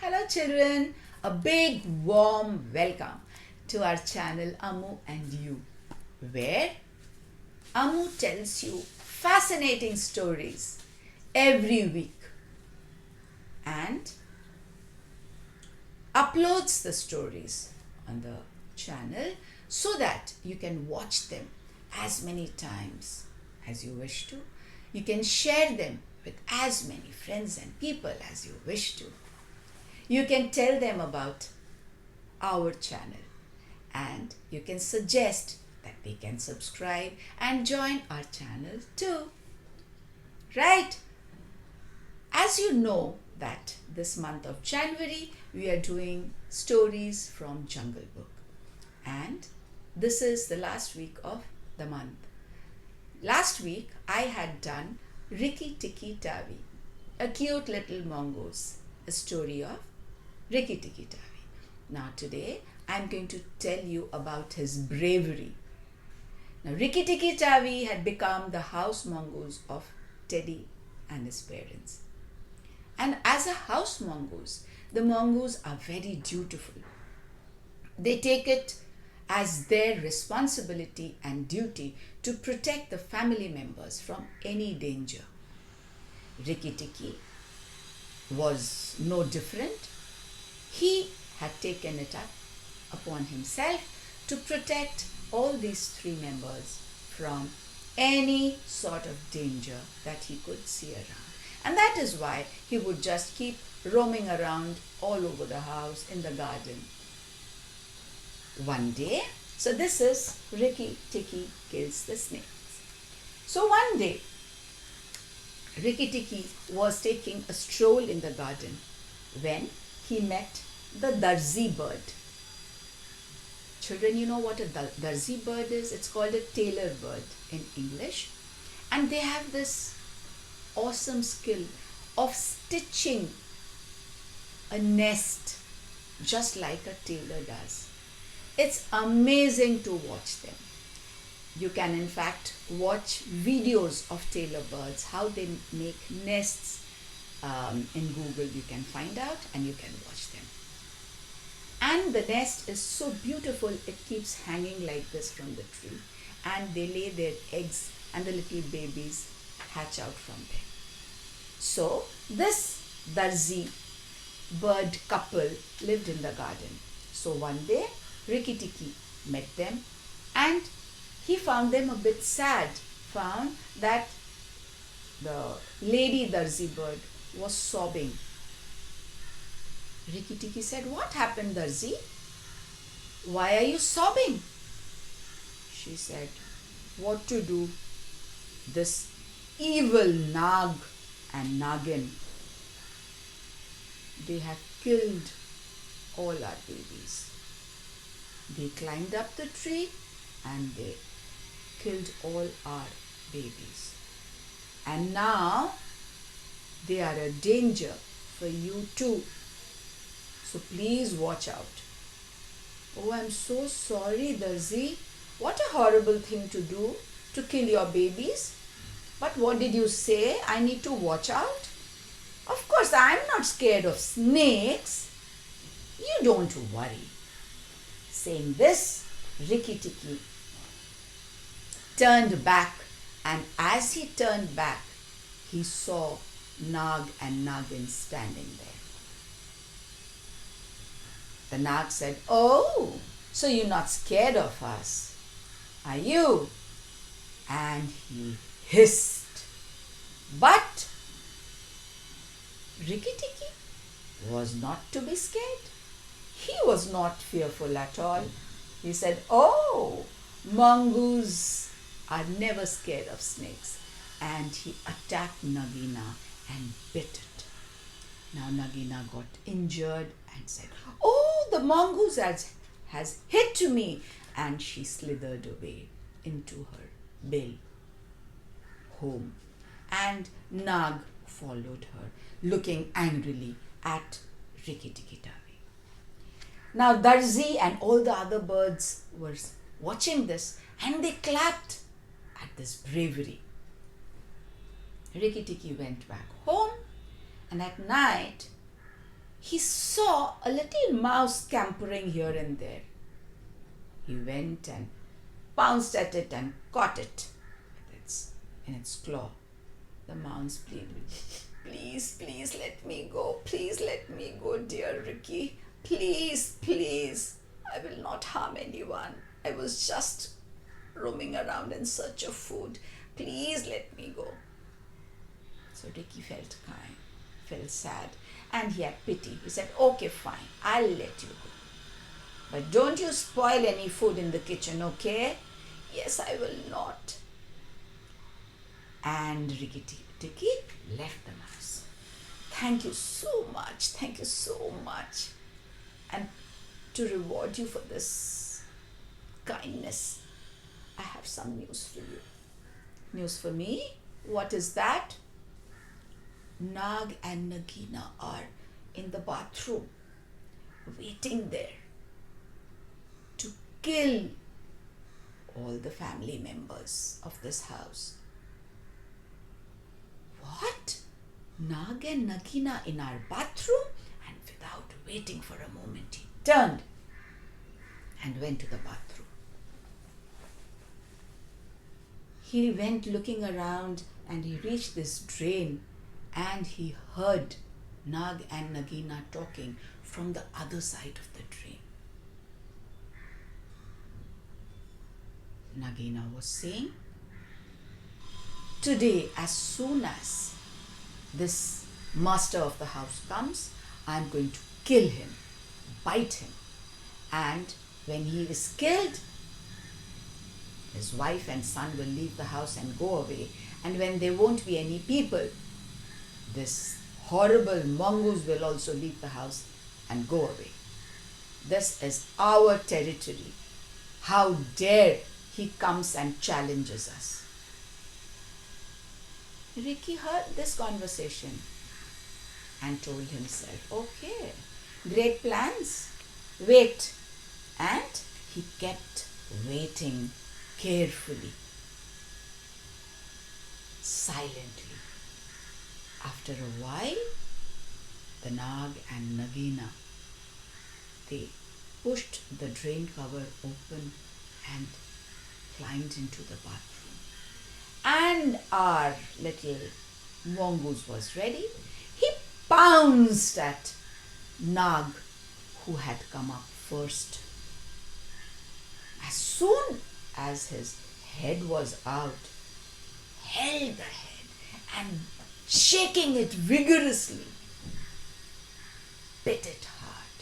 Hello children, a big warm welcome to our channel Ammu&You, where Ammu tells you fascinating stories every week and uploads the stories on the channel so that you can watch them as many times as you wish to. You can share them with as many friends and people as you wish to. You can tell them about our channel and you can suggest that they can subscribe and join our channel too. Right? As you know that this month of January we are doing stories from Jungle Book, and this is the last week of the month. Last week I had done Rikki Tikki Tavi, a cute little mongoose, a story of Rikki Tikki Tavi. Now today I am going to tell you about his bravery. Now Rikki Tikki Tavi had become the house mongoose of Teddy and his parents. And as a house mongoose, the mongoose are very dutiful. They take it as their responsibility and duty to protect the family members from any danger. Rikki Tikki was no different. He had taken it upon himself to protect all these three members from any sort of danger that he could see around. And that is why he would just keep roaming around all over the house, in the garden. One day, so this is Rikki Tikki kills the snakes. So one day, Rikki Tikki was taking a stroll in the garden when he met the Darzi bird. Children, you know what a Darzi bird is? It's called a tailor bird in English. And they have this awesome skill of stitching a nest just like a tailor does. It's amazing to watch them. You can in fact watch videos of tailor birds, how they make nests. In Google you can find out and you can watch them. And the nest is so beautiful, it keeps hanging like this from the tree, and they lay their eggs and the little babies hatch out from there. So this Darzi bird couple lived in the garden. So one day Rikki Tikki met them and he found them a bit sad, found that the lady Darzi bird was sobbing. Rikki Tikki said, "What happened, Darzi? Why are you sobbing?" She said, "What to do? This evil Nag and Nagina, they have killed all our babies. They climbed up the tree and they killed all our babies. And now they are a danger for you too. So please watch out." "Oh, I'm so sorry, Darzi. What a horrible thing to do, to kill your babies. But what did you say? I need to watch out? Of course, I'm not scared of snakes. You don't worry." Saying this, Rikki Tikki turned back, and as he turned back, he saw Nag and Nagina standing there. The Nag said, "Oh, so you're not scared of us, are you?" And he hissed. But Rikki Tikki was not to be scared. He was not fearful at all. He said, "Oh, mongoose are never scared of snakes." And he attacked Nagina and bit it. Now Nagina got injured and said, "Oh, the mongoose has hit me." And she slithered away into her bill home. And Nag followed her, looking angrily at Rikki Tikki Tavi. Now Darzi and all the other birds were watching this and they clapped at this bravery. Rikki Tikki went back home, and at night he saw a little mouse scampering here and there. He went and pounced at it and caught it in its claw. The mouse pleaded, "Please, please let me go. Please let me go, dear Rikki. Please, please. I will not harm anyone. I was just roaming around in search of food. Please let me go." So Rikki felt kind, felt sad, and he had pity. He said, "Okay, fine, I'll let you go. But don't you spoil any food in the kitchen, okay?" "Yes, I will not." And Rikki Tikki left the mouse. "Thank you so much, thank you so much. And to reward you for this kindness, I have some news for you." "News for me? What is that?" "Nag and Nagina are in the bathroom, waiting there to kill all the family members of this house." "What? Nag and Nagina in our bathroom?" And without waiting for a moment, he turned and went to the bathroom. He went looking around and he reached this drain and he heard Nag and Nagina talking from the other side of the drain. Nagina was saying, "Today, as soon as this master of the house comes, I am going to kill him, bite him, and when he is killed, his wife and son will leave the house and go away, and when there won't be any people, this horrible mongoose will also leave the house and go away. This is our territory. How dare he comes and challenges us?" Rikki heard this conversation and told himself, "Okay, great plans. Wait." And he kept waiting carefully, silently. After a while, the Nag and Nagina, they pushed the drain cover open and climbed into the bathroom. And our little mongoose was ready. He pounced at Nag, who had come up first. As soon as his head was out, held the head and shaking it vigorously, bit it hard.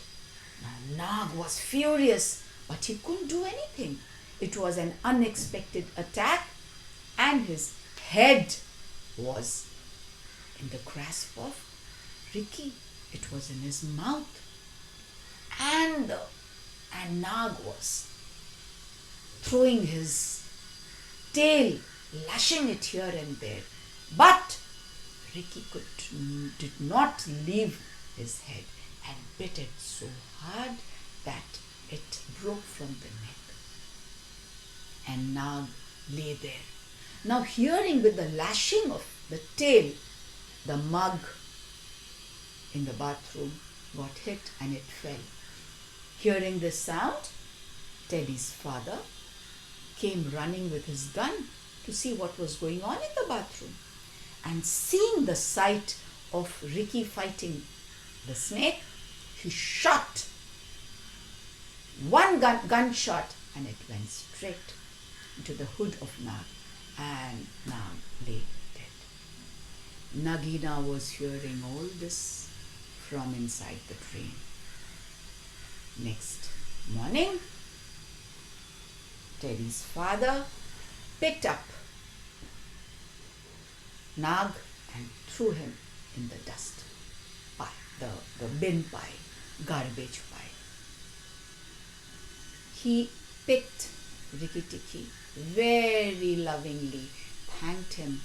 Now Nag was furious, but he couldn't do anything. It was an unexpected attack, and his head was in the grasp of Rikki. It was in his mouth. And Nag was throwing his tail, lashing it here and there. But Rikki did not leave his head and bit it so hard that it broke from the neck. And Nag lay there. Now, hearing with the lashing of the tail, the mug in the bathroom got hit and it fell. Hearing this sound, Teddy's father came running with his gun to see what was going on in the bathroom. And seeing the sight of Rikki fighting the snake, he shot one gunshot and it went straight into the hood of Nag, and Nag lay dead. Nagina was hearing all this from inside the train. Next morning, Teddy's father picked up Nag and threw him in the dust pile, the bin pile, garbage pile. He picked Rikki Tikki very lovingly, thanked him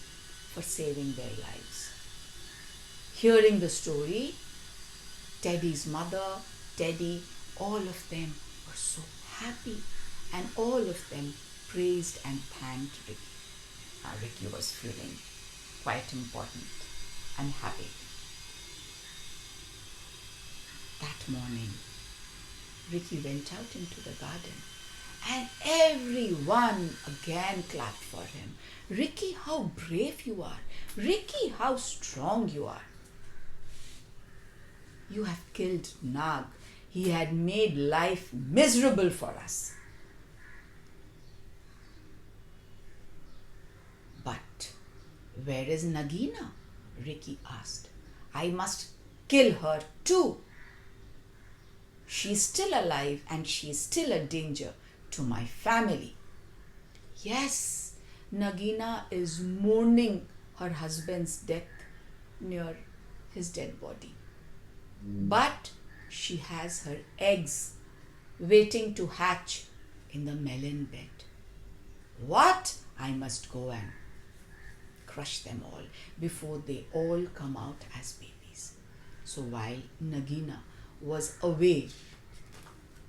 for saving their lives. Hearing the story, Teddy's mother, Teddy, all of them were so happy, and all of them praised and thanked Rikki. Rikki was feeling quite important and happy. That morning, Rikki went out into the garden and everyone again clapped for him. Rikki, how brave you are. Rikki, how strong you are. You have killed Nag. He had made life miserable for us. But where is Nagina? Rikki asked. I must kill her too. She's still alive and she's still a danger to my family. Yes, Nagina is mourning her husband's death near his dead body. But she has her eggs waiting to hatch in the melon bed. What? I must go and crush them all before they all come out as babies. So while Nagina was away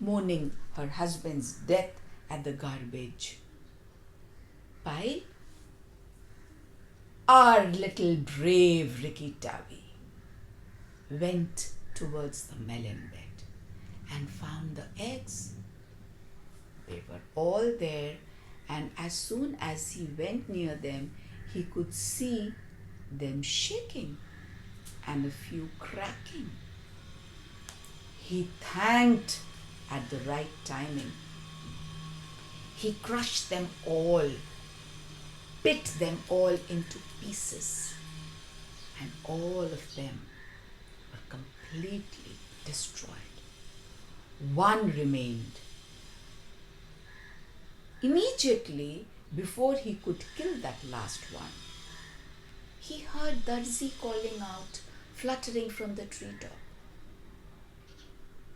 mourning her husband's death at the garbage pile, our little brave Rikki Tavi went towards the melon bed and found the eggs. They were all there, and as soon as he went near them, he could see them shaking and a few cracking. He thanked at the right timing. He crushed them all, bit them all into pieces, and all of them were completely destroyed. One remained. Immediately before he could kill that last one, he heard Chatterjee calling out, fluttering from the treetop.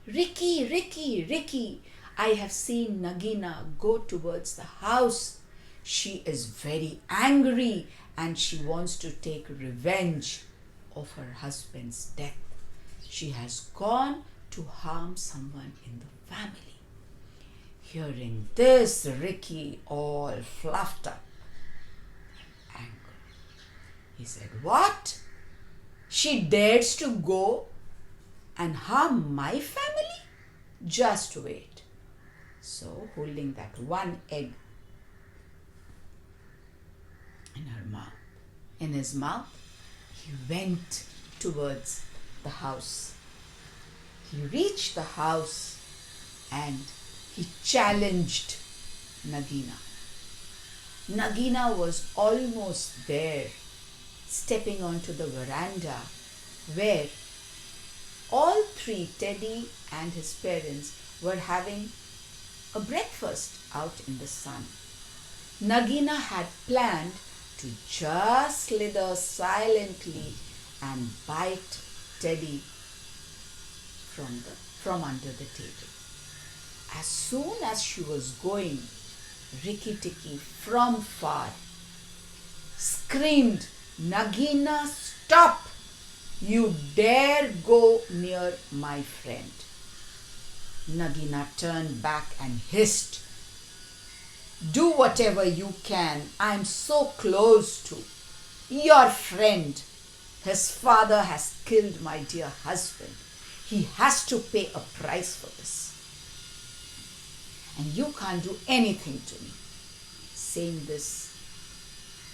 Rikki, Rikki, Rikki, I have seen Nagina go towards the house. She is very angry and she wants to take revenge of her husband's death. She has gone to harm someone in the family. Hearing this, Rikki all fluffed up in anger. He said, what? She dares to go and harm my family? Just wait. So, holding that one egg in his mouth, he went towards the house. He reached the house and he challenged Nagina. Nagina was almost there, stepping onto the veranda where all three, Teddy and his parents, were having a breakfast out in the sun. Nagina had planned to just slither silently and bite Teddy from under the table. As soon as she was going, Rikki Tikki from far screamed, Nagina, stop! You dare go near my friend. Nagina turned back and hissed, do whatever you can. I'm so close to your friend. His father has killed my dear husband. He has to pay a price for this. And you can't do anything to me. Saying this,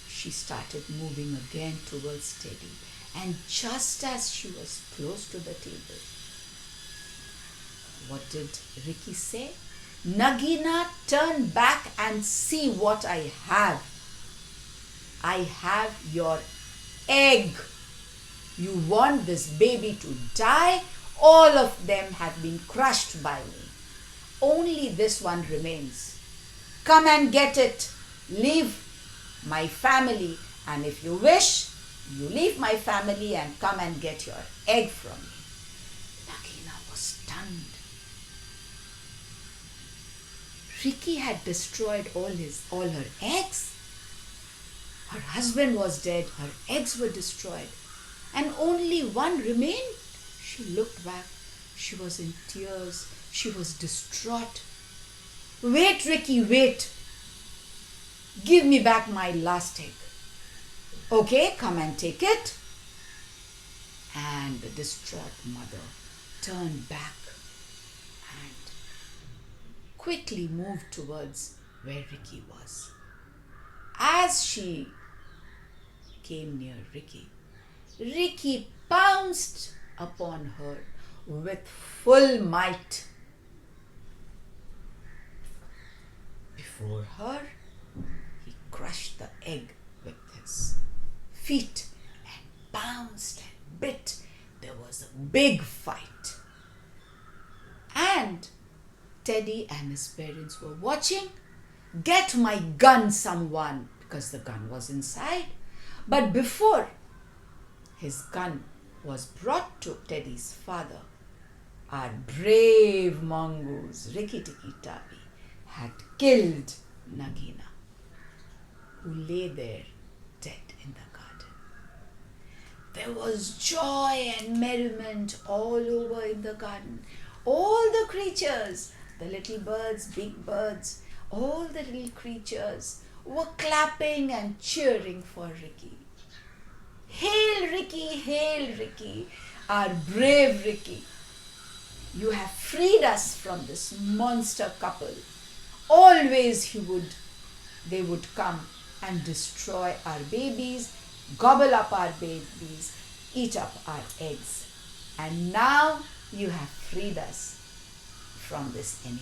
she started moving again towards Teddy. And just as she was close to the table, what did Rikki say? Nagina, turn back and see what I have. I have your egg. You want this baby to die? All of them have been crushed by me. Only this one remains. Come and get it. Leave my family, and if you wish, you leave my family and come and get your egg from me. Nagina was stunned. Rikki had destroyed all her eggs. Her husband was dead, her eggs were destroyed, and only one remained. She looked back. She was in tears. She was distraught. Wait, Rikki, wait. Give me back my last egg. Okay, come and take it. And the distraught mother turned back and quickly moved towards where Rikki was. As she came near Rikki, Rikki pounced upon her with full might. Before her, he crushed the egg with his feet and bounced and bit. There was a big fight. And Teddy and his parents were watching. Get my gun, someone, because the gun was inside. But before his gun was brought to Teddy's father, our brave mongoose, Rikki Tikki Tavi, had killed Nagina, who lay there dead in the garden. There was joy and merriment all over in the garden. All the creatures, the little birds, big birds, all the little creatures were clapping and cheering for Rikki. Hail Rikki, our brave Rikki. You have freed us from this monster couple. Always they would come and destroy our babies, gobble up our babies, eat up our eggs. And now you have freed us from this enemy.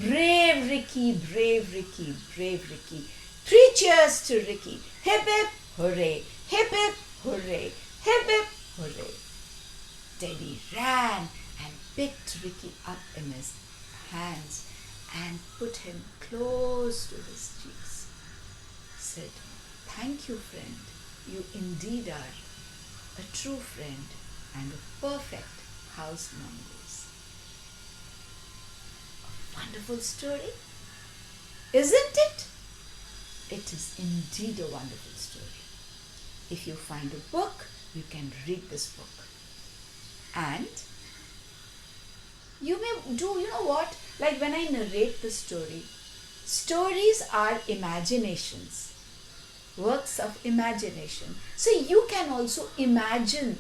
Brave Rikki, brave Rikki, brave Rikki. 3 cheers to Rikki. Hip hip hooray, hip hip hooray, hip hip hooray. Teddy ran and picked Rikki up in his hands and put him close to his cheeks. Said, thank you, friend. You indeed are a true friend and a perfect house mongoose. A wonderful story, isn't it? It is indeed a wonderful story. If you find a book, you can read this book. And you may do, you know what? Like when I narrate the story, stories are imaginations, works of imagination. So you can also imagine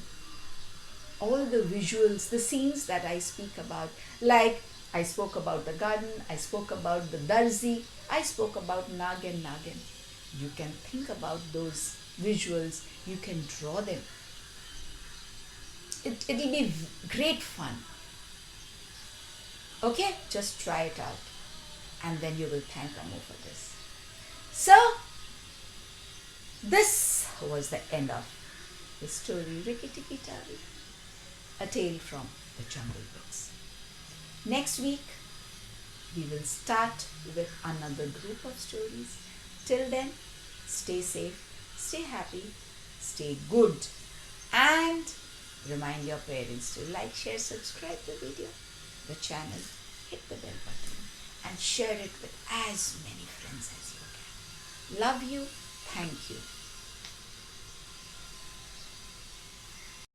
all the visuals, the scenes that I speak about. Like I spoke about the garden, I spoke about the darzi, I spoke about Nag and Nagin. You can think about those visuals, you can draw them. It'll be great fun. Okay, just try it out and then you will thank Ammu for this. So, this was the end of the story Rikki Tikki Tavi, a tale from the Jungle Books. Next week, we will start with another group of stories. Till then, stay safe, stay happy, stay good, and remind your parents to like, share, subscribe the video, the channel, hit the bell button, and share it with as many friends as you can. Love you. Thank you.